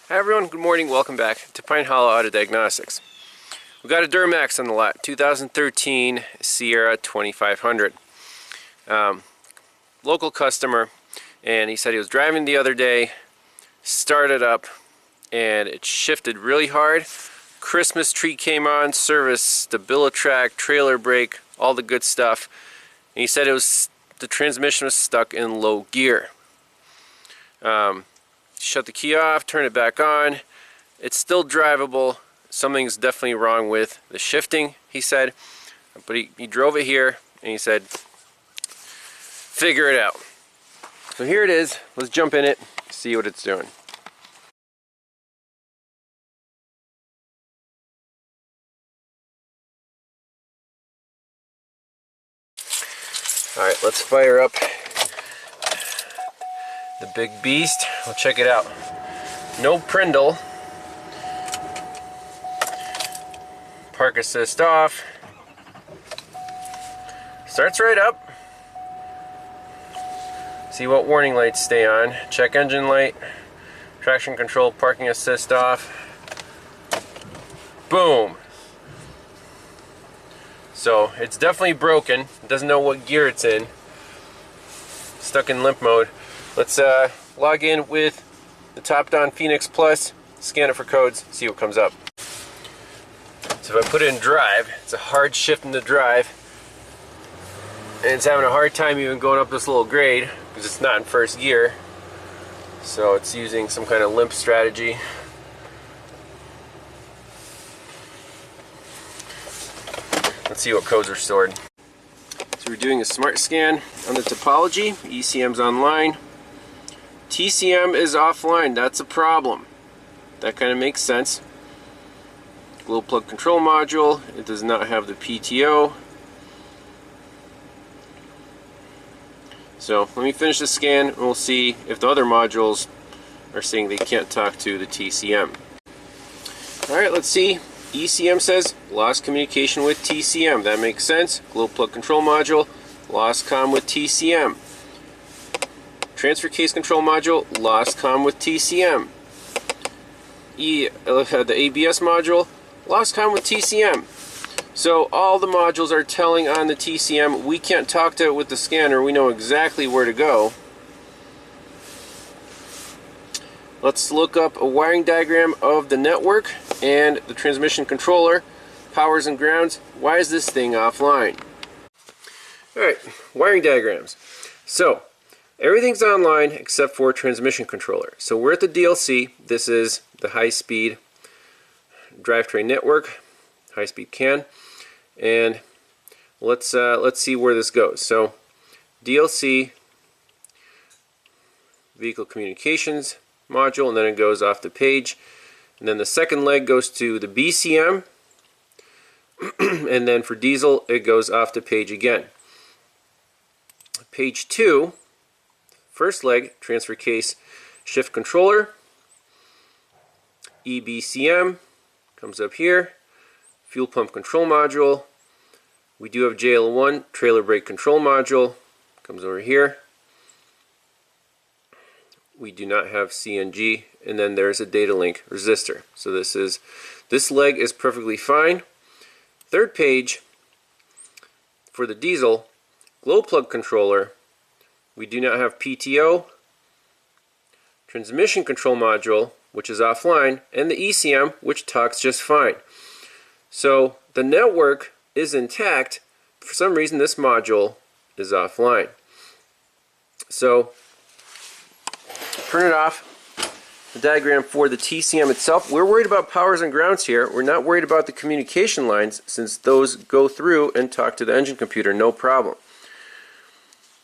Hi everyone, good morning, welcome back to Pine Hollow Auto Diagnostics. We got a Duramax on the lot, 2013 Sierra 2500. Local customer, and he said he was driving the other day, started up, and it shifted really hard. Christmas tree came on, service, StabiliTrak, trailer brake, all the good stuff. And he said the transmission was stuck in low gear. Shut the key off, turn it back on. It's still drivable. Something's definitely wrong with the shifting, he said. But he drove it here and he said, figure it out. So here it is. Let's jump in it, see what it's doing. Alright, let's fire up the big beast. We'll check it out. No Prindle. Park assist off. Starts right up. See what warning lights stay on. Check engine light. Traction control, parking assist off. Boom. So it's definitely broken. It doesn't know what gear it's in. Stuck in limp mode. Let's log in with the TOPDON Phoenix Plus, scan it for codes, see what comes up. So if I put it in drive, it's a hard shift in the drive, and it's having a hard time even going up this little grade because it's not in first gear. So it's using some kind of limp strategy. Let's see what codes are stored. So we're doing a smart scan on the topology. ECM's online. TCM is offline. That's a problem. That kind of makes sense. Glow plug control module. It does not have the PTO. So let me finish the scan and we'll see if the other modules are saying they can't talk to the TCM. Alright, let's see. ECM says lost communication with TCM. That makes sense. Glow plug control module, lost comm with TCM. Transfer case control module, lost comm with TCM. The ABS module, lost comm with TCM. So all the modules are telling on the TCM. We can't talk to it with the scanner. We know exactly where to go. Let's look up a wiring diagram of the network and the transmission controller, powers and grounds. Why is this thing offline? Alright, wiring diagrams. So, everything's online except for transmission controller. So we're at the DLC. This is the high-speed drivetrain network, high-speed CAN, and let's see where this goes. So DLC, vehicle communications module, and then it goes off the page. And then the second leg goes to the BCM, and then for diesel it goes off the page again. Page 2, first leg, transfer case shift controller, EBCM comes up here, fuel pump control module. We do have JL1 trailer brake control module, comes over here. We do not have CNG, and then there's a data link resistor. So this leg is perfectly fine. Third page for the diesel, glow plug controller. We do not have PTO, transmission control module, which is offline, and the ECM, which talks just fine. So the network is intact. For some reason this module is offline. So turn it off. The diagram for the TCM itself. We're worried about powers and grounds here. We're not worried about the communication lines since those go through and talk to the engine computer, no problem.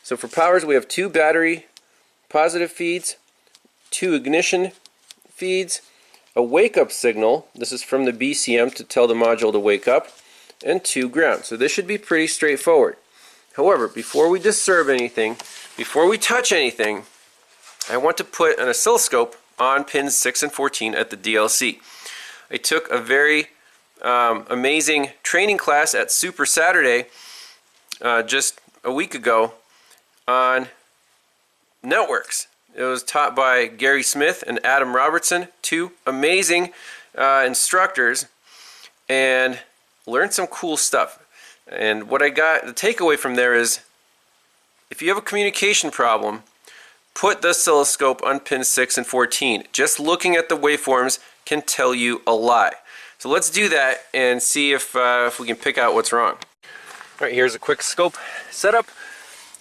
So for powers we have 2 battery positive feeds, 2 ignition feeds, a wake up signal, this is from the BCM to tell the module to wake up, and 2 ground. So this should be pretty straightforward. However, before we disturb anything, before we touch anything, I want to put an oscilloscope on pins 6 and 14 at the DLC. I took a very amazing training class at Super Saturday just a week ago on networks. It was taught by Gary Smith and Adam Robertson, two amazing instructors, and learned some cool stuff. And what I got, the takeaway from there is, if you have a communication problem, put the oscilloscope on pin 6 and 14. Just looking at the waveforms can tell you a lot. So let's do that and see if we can pick out what's wrong. All right, here's a quick scope setup.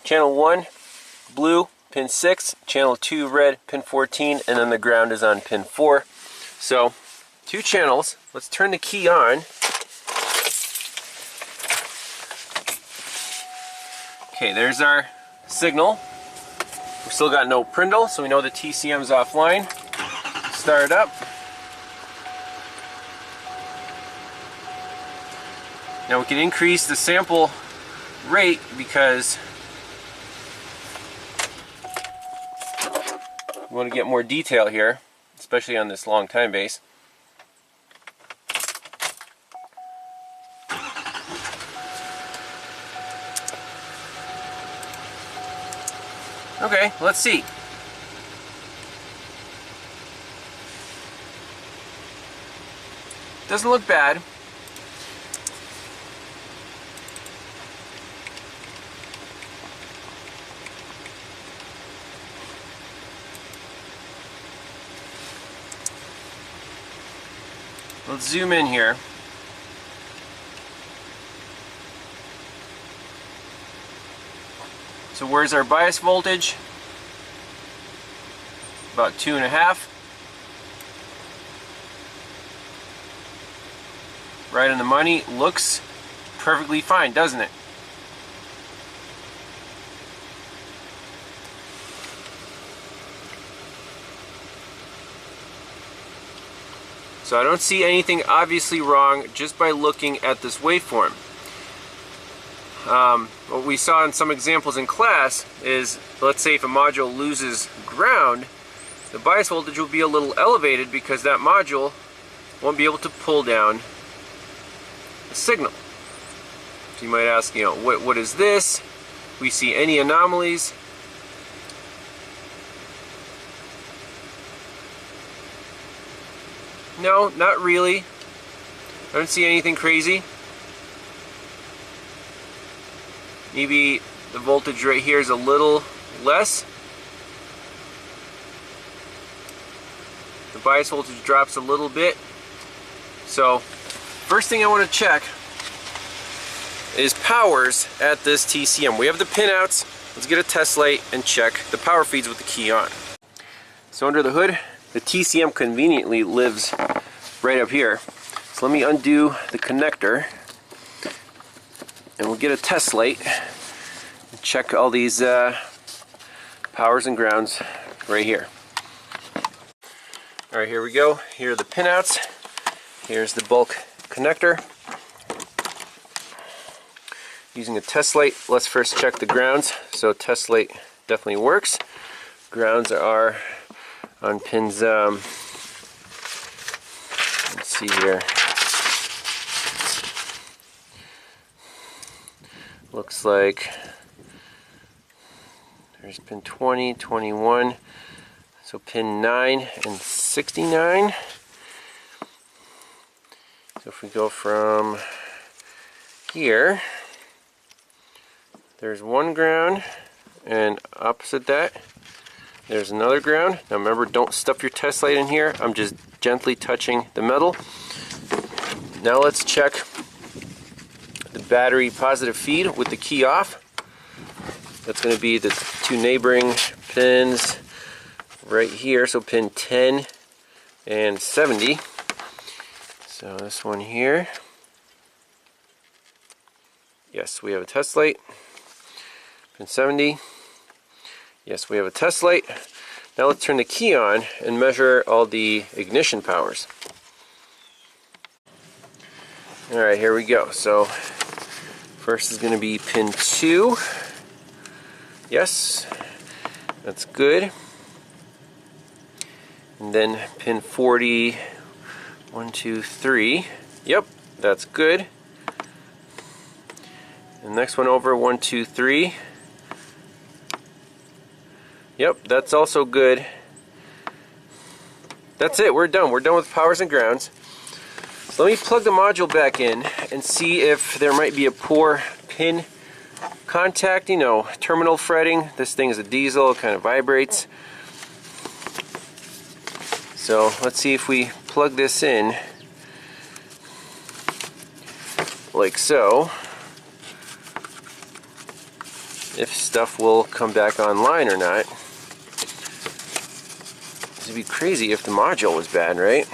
Channel 1, blue, pin 6, channel 2, red, pin 14, and then the ground is on pin 4. So, 2 channels. Let's turn the key on. Okay, there's our signal. We've still got no prindle, so we know the TCM is offline. Start it up. Now we can increase the sample rate because we want to get more detail here, especially on this long time base. Okay, let's see. Doesn't look bad. Let's zoom in here. So where's our bias voltage? About 2.5. Right on the money. Looks perfectly fine, doesn't it? So I don't see anything obviously wrong just by looking at this waveform. What we saw in some examples in class is, let's say if a module loses ground, the bias voltage will be a little elevated because that module won't be able to pull down the signal. So you might ask, what is this? We see any anomalies? No, not really. I don't see anything crazy. Maybe the voltage right here is a little less. The bias voltage drops a little bit. So, first thing I want to check is powers at this TCM. We have the pinouts. Let's get a test light and check the power feeds with the key on. So under the hood, the TCM conveniently lives right up here. So let me undo the connector and we'll get a test light and check all these powers and grounds right here. Alright, here we go. Here are the pinouts. Here's the bulk connector. Using a test light, let's first check the grounds. So test light definitely works. Grounds are on pins, let's see here. Looks like there's pin 20, 21, so pin 9 and 69. So if we go from here, there's one ground, and opposite that, there's another ground. Now remember, don't stuff your test light in here. I'm just gently touching the metal. Now let's check the battery positive feed with the key off. That's going to be the two neighboring pins right here, so pin 10 and 70. So this one here. Yes, we have a test light. Pin 70. Yes, we have a test light. Now let's turn the key on and measure all the ignition powers. Alright, here we go. So first is going to be pin 2. Yes, that's good. And then pin 40, 1, 2, 3. Yep, that's good. And next one over, 1, 2, 3. Yep, that's also good. That's it, we're done. We're done with powers and grounds. So let me plug the module back in and see if there might be a poor pin contact, you know, terminal fretting. This thing is a diesel, it kind of vibrates. So let's see if we plug this in like so, if stuff will come back online or not. It'd be crazy if the module was bad, right?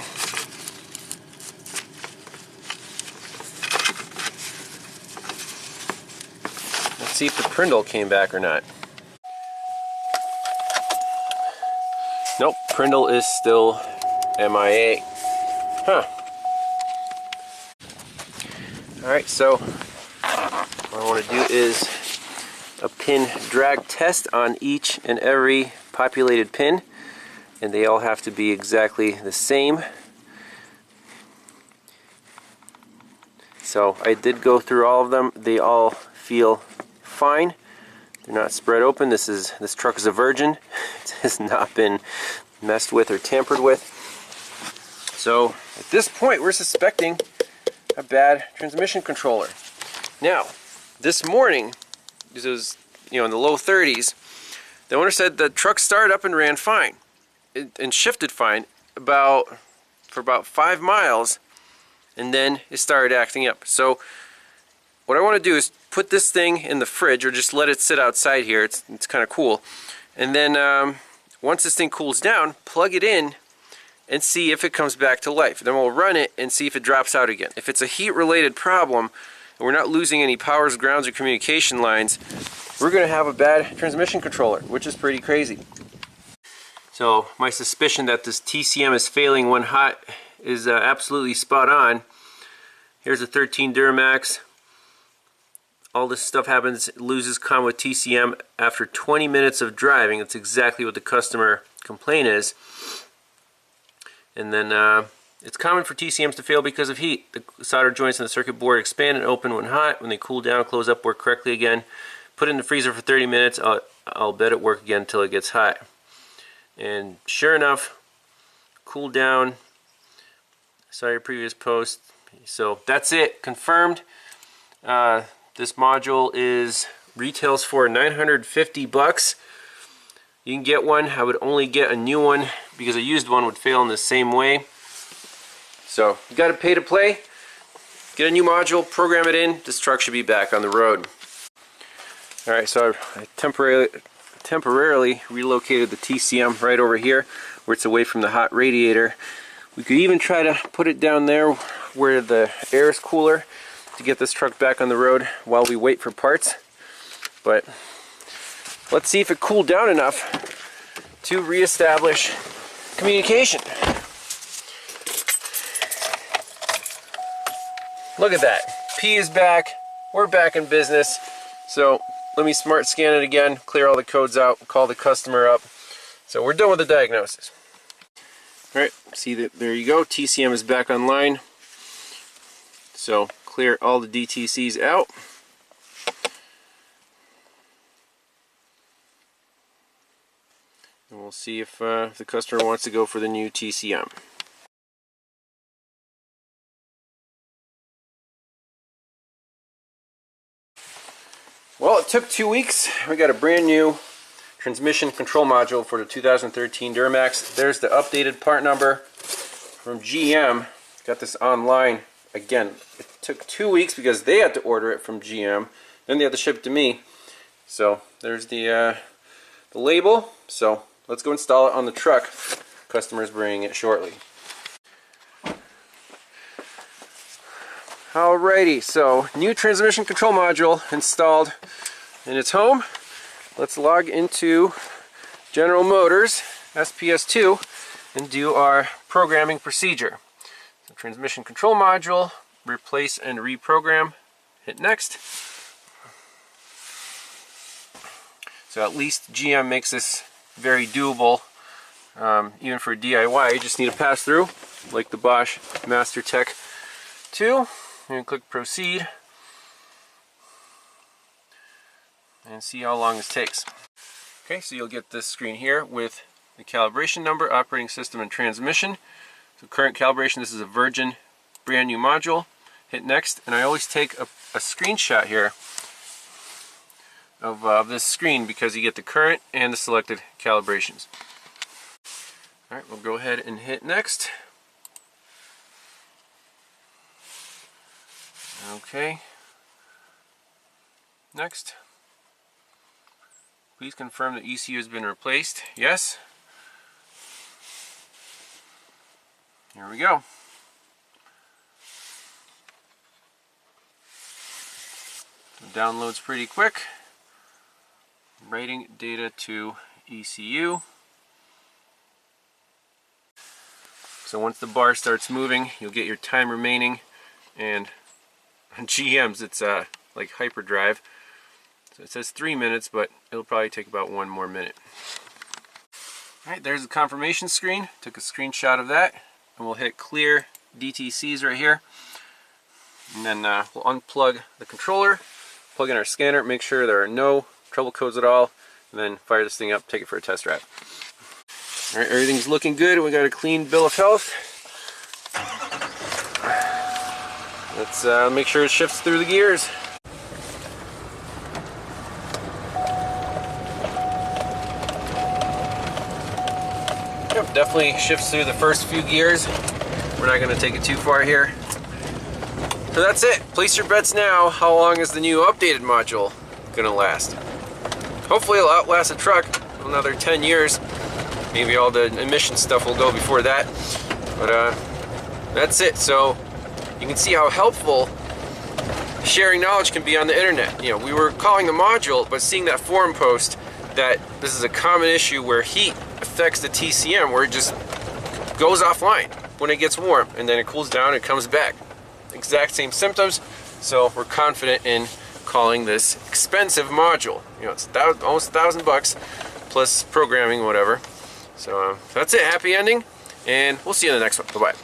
Let's see if the Prindle came back or not. Nope, Prindle is still MIA. Huh. Alright, so what I want to do is a pin drag test on each and every populated pin, and they all have to be exactly the same. So I did go through all of them. They all feel fine. They're not spread open. This truck is a virgin. It has not been messed with or tampered with. So at this point we're suspecting a bad transmission controller. Now, this morning, because it was, you know, in the low 30s, the owner said the truck started up and ran fine and shifted fine for about 5 miles, and then it started acting up. So what I want to do is put this thing in the fridge, or just let it sit outside here. It's kind of cool. And then once this thing cools down, plug it in and see if it comes back to life. Then we'll run it and see if it drops out again. If it's a heat related problem and we're not losing any powers, grounds, or communication lines, we're going to have a bad transmission controller, which is pretty crazy. So my suspicion that this TCM is failing when hot is absolutely spot on. Here's a 13 Duramax. All this stuff happens, loses comm with TCM after 20 minutes of driving. That's exactly what the customer complaint is. And then it's common for TCMs to fail because of heat. The solder joints in the circuit board expand and open when hot. When they cool down, close up, work correctly again. Put it in the freezer for 30 minutes. I'll bet it work again until it gets hot. And sure enough, cool down. Saw your previous post. So that's it, confirmed. This module retails for 950 bucks. You can get one. I would only get a new one because a used one would fail in the same way. So you got to pay to play. Get a new module, program it in. This truck should be back on the road. Alright, so I temporarily relocated the TCM right over here where it's away from the hot radiator. We could even try to put it down there where the air is cooler to get this truck back on the road while we wait for parts. But let's see if it cooled down enough to reestablish communication. Look at that. P is back. We're back in business. So let me smart scan it again, clear all the codes out, call the customer up. So we're done with the diagnosis. Alright, see that there you go. TCM is back online. So clear all the DTCs out. And we'll see if the customer wants to go for the new TCM. Well, it took 2 weeks. We got a brand new transmission control module for the 2013 Duramax. There's the updated part number from GM. Got this online. Again, it took 2 weeks because they had to order it from GM. Then they had to ship it to me. So there's the label. So let's go install it on the truck. Customer's bringing it shortly. Alrighty, so new transmission control module installed in its home. Let's log into General Motors SPS2 and do our programming procedure. So transmission control module, replace and reprogram, hit next. So at least GM makes this very doable, even for DIY. You just need to pass through, like the Bosch Mastertech 2. And click proceed and see how long this takes. Okay, so you'll get this screen here with the calibration number, operating system, and transmission. So current calibration, this is a virgin brand new module. Hit next, and I always take a screenshot here of this screen because you get the current and the selected calibrations. Alright, we'll go ahead and hit next. Okay. Next. Please confirm the ECU has been replaced. Yes. Here we go. The download's pretty quick. Writing data to ECU. So once the bar starts moving, you'll get your time remaining, and on GM's it's like hyperdrive. So it says 3 minutes, but it'll probably take about 1 more minute. Alright, there's the confirmation screen. Took a screenshot of that, and we'll hit clear DTCs right here. And then we'll unplug the controller, plug in our scanner, make sure there are no trouble codes at all, and then fire this thing up, take it for a test drive. Alright, everything's looking good. We got a clean bill of health. Let's make sure it shifts through the gears. Yep, definitely shifts through the first few gears. We're not going to take it too far here. So that's it. Place your bets now. How long is the new updated module going to last? Hopefully it'll outlast a truck another 10 years. Maybe all the emission stuff will go before that. But that's it. So you can see how helpful sharing knowledge can be on the internet. You know, we were calling the module, but seeing that forum post that this is a common issue where heat affects the TCM, where it just goes offline when it gets warm, and then it cools down and it comes back. Exact same symptoms, so we're confident in calling this expensive module. You know, it's almost $1,000 plus programming, whatever. So that's it. Happy ending, and we'll see you in the next one. Bye-bye.